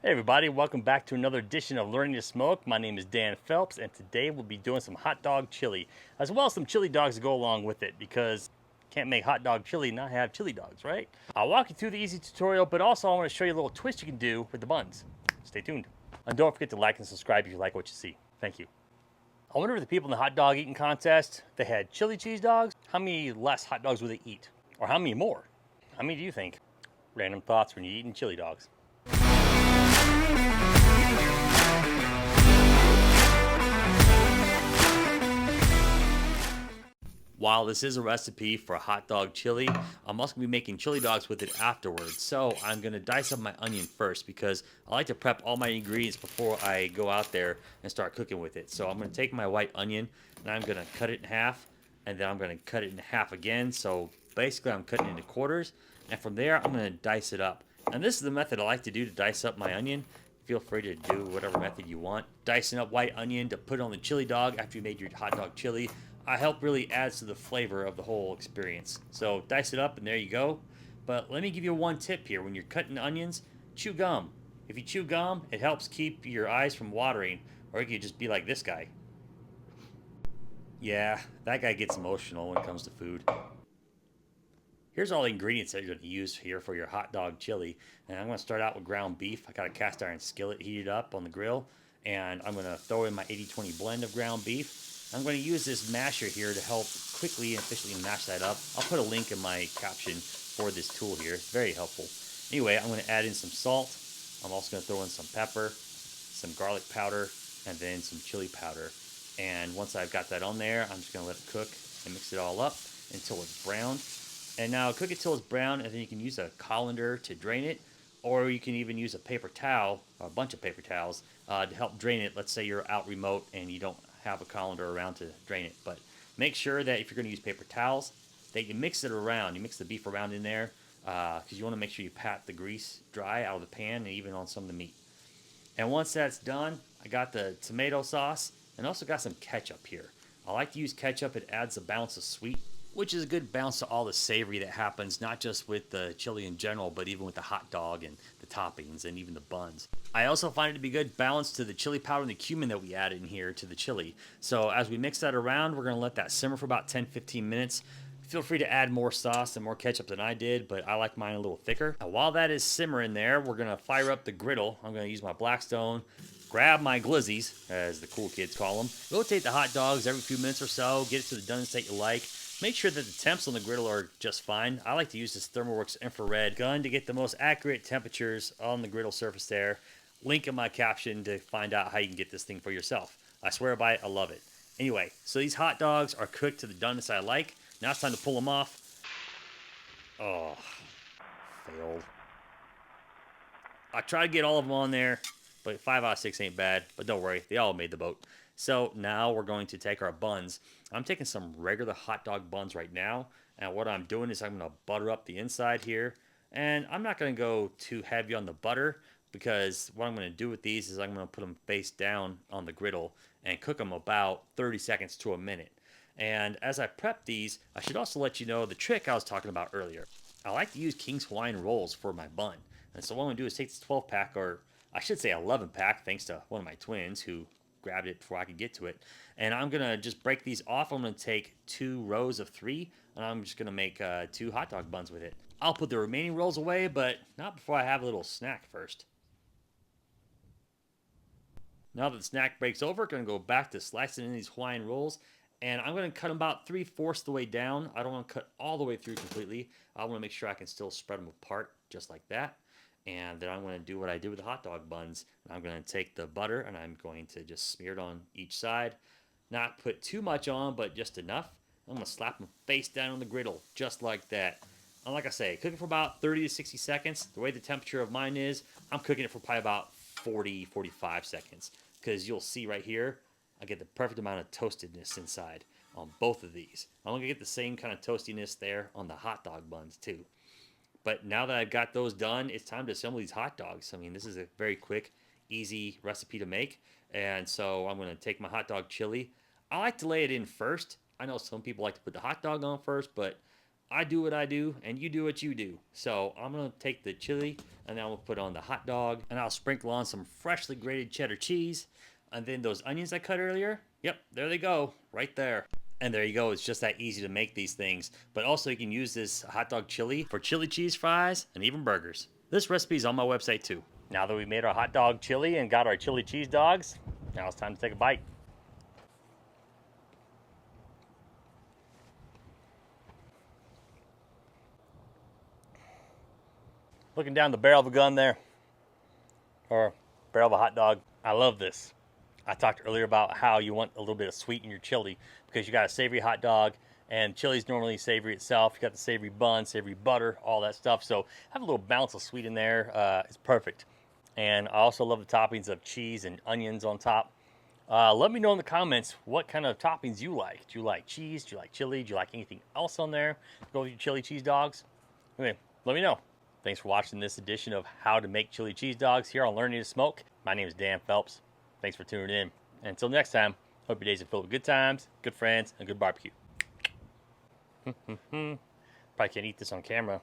Hey everybody, welcome back to another edition of Learning to Smoke. My name is Dan Phelps, and today we'll be doing some hot dog chili, as well as some chili dogs to go along with it, because you can't make hot dog chili and not have chili dogs, right? I'll walk you through the easy tutorial, but also I want to show you a little twist you can do with the buns. Stay tuned. And don't forget to like and subscribe if you like what you see. Thank you. I wonder if the people in the hot dog eating contest, they had chili cheese dogs, how many less hot dogs would they eat? Or how many more? How many do you think? Random thoughts when you're eating chili dogs. While this is a recipe for a hot dog chili, I'm also going to be making chili dogs with it afterwards. So I'm going to dice up my onion first because I like to prep all my ingredients before I go out there and start cooking with it. So I'm going to take my white onion and I'm going to cut it in half, and then I'm going to cut it in half again. So basically I'm cutting it into quarters, and from there I'm going to dice it up. And this is the method I like to do to dice up my onion. Feel free to do whatever method you want. Dicing up white onion to put on the chili dog after you made your hot dog chili help really adds to the flavor of the whole experience. So dice it up and there you go. But let me give you one tip here. When you're cutting onions, chew gum. If you chew gum, it helps keep your eyes from watering, or you could just be like this guy. Yeah, that guy gets emotional when it comes to food. Here's all the ingredients that you're going to use here for your hot dog chili. And I'm going to start out with ground beef. I got a cast iron skillet heated up on the grill, and I'm going to throw in my 80-20 blend of ground beef. I'm going to use this masher here to help quickly and efficiently mash that up. I'll put a link in my caption for this tool here. It's very helpful. Anyway, I'm going to add in some salt. I'm also going to throw in some pepper, some garlic powder, and then some chili powder. And once I've got that on there, I'm just going to let it cook and mix it all up until it's brown. And now cook it till it's brown, and then you can use a colander to drain it, or you can even use a paper towel, or a bunch of paper towels, to help drain it. Let's say you're out remote and you don't have a colander around to drain it. But make sure that if you're going to use paper towels, that you mix it around. You mix the beef around in there, because you want to make sure you pat the grease dry out of the pan and even on some of the meat. And once that's done, I got the tomato sauce and also got some ketchup here. I like to use ketchup. It adds a balance of sweet, which is a good balance to all the savory that happens, not just with the chili in general, but even with the hot dog and the toppings and even the buns. I also find it to be good balance to the chili powder and the cumin that we added in here to the chili. So as we mix that around, we're going to let that simmer for about 10-15 minutes. Feel free to add more sauce and more ketchup than I did, but I like mine a little thicker. Now, while that is simmering there, we're going to fire up the griddle. I'm going to use my Blackstone, grab my glizzies, as the cool kids call them. Rotate the hot dogs every few minutes or so, get it to the done state you like. Make sure that the temps on the griddle are just fine. I like to use this ThermoWorks infrared gun to get the most accurate temperatures on the griddle surface there. Link in my caption to find out how you can get this thing for yourself. I swear by it, I love it. Anyway, so these hot dogs are cooked to the doneness I like. Now it's time to pull them off. Oh, failed. I tried to get all of them on there, but 5 out of 6 ain't bad. But don't worry, they all made the boat. So now we're going to take our buns. I'm taking some regular hot dog buns right now. And what I'm doing is I'm going to butter up the inside here. And I'm not going to go too heavy on the butter, because what I'm going to do with these is I'm going to put them face down on the griddle and cook them about 30 seconds to a minute. And as I prep these, I should also let you know the trick I was talking about earlier. I like to use King's Hawaiian rolls for my bun. And so what I'm going to do is take this 12-pack, or I should say 11-pack, thanks to one of my twins who grabbed it before I could get to it. And I'm going to just break these off. I'm going to take 2 rows of 3, and I'm just going to make 2 hot dog buns with it. I'll put the remaining rolls away, but not before I have a little snack first. Now that the snack break's over, I'm going to go back to slicing in these Hawaiian rolls, and I'm going to cut them about 3/4 the way down. I don't want to cut all the way through completely. I want to make sure I can still spread them apart just like that. And then I'm going to do what I did with the hot dog buns. I'm going to take the butter and I'm going to just smear it on each side. Not put too much on, but just enough. I'm going to slap them face down on the griddle just like that. And like I say, cook it for about 30 to 60 seconds. The way the temperature of mine is, I'm cooking it for probably about 40-45 seconds. Because you'll see right here, I get the perfect amount of toastedness inside on both of these. I'm going to get the same kind of toastiness there on the hot dog buns too. But now that I've got those done, it's time to assemble these hot dogs. I mean, this is a very quick, easy recipe to make. And so I'm going to take my hot dog chili. I like to lay it in first. I know some people like to put the hot dog on first, but I do what I do, and you do what you do. So I'm gonna take the chili, and then we'll put on the hot dog, and I'll sprinkle on some freshly grated cheddar cheese, and then those onions I cut earlier. Yep, there they go, right there. And there you go. It's just that easy to make these things. But also, you can use this hot dog chili for chili cheese fries and even burgers. This recipe is on my website too. Now that we made our hot dog chili and got our chili cheese dogs, now it's time to take a bite. Looking down the barrel of a gun there, or barrel of a hot dog. I love this. I talked earlier about how you want a little bit of sweet in your chili because you got a savory hot dog, and chili's normally savory itself. You got the savory bun, savory butter, all that stuff. So have a little balance of sweet in there. It's perfect. And I also love the toppings of cheese and onions on top. Let me know in the comments what kind of toppings you like. Do you like cheese? Do you like chili? Do you like anything else on there? Go with your chili cheese dogs? Okay, let me know. Thanks for watching this edition of How to Make Chili Cheese Dogs here on Learning to Smoke. My name is Dan Phelps. Thanks for tuning in. And until next time, hope your days are filled with good times, good friends, and good barbecue. Probably can't eat this on camera.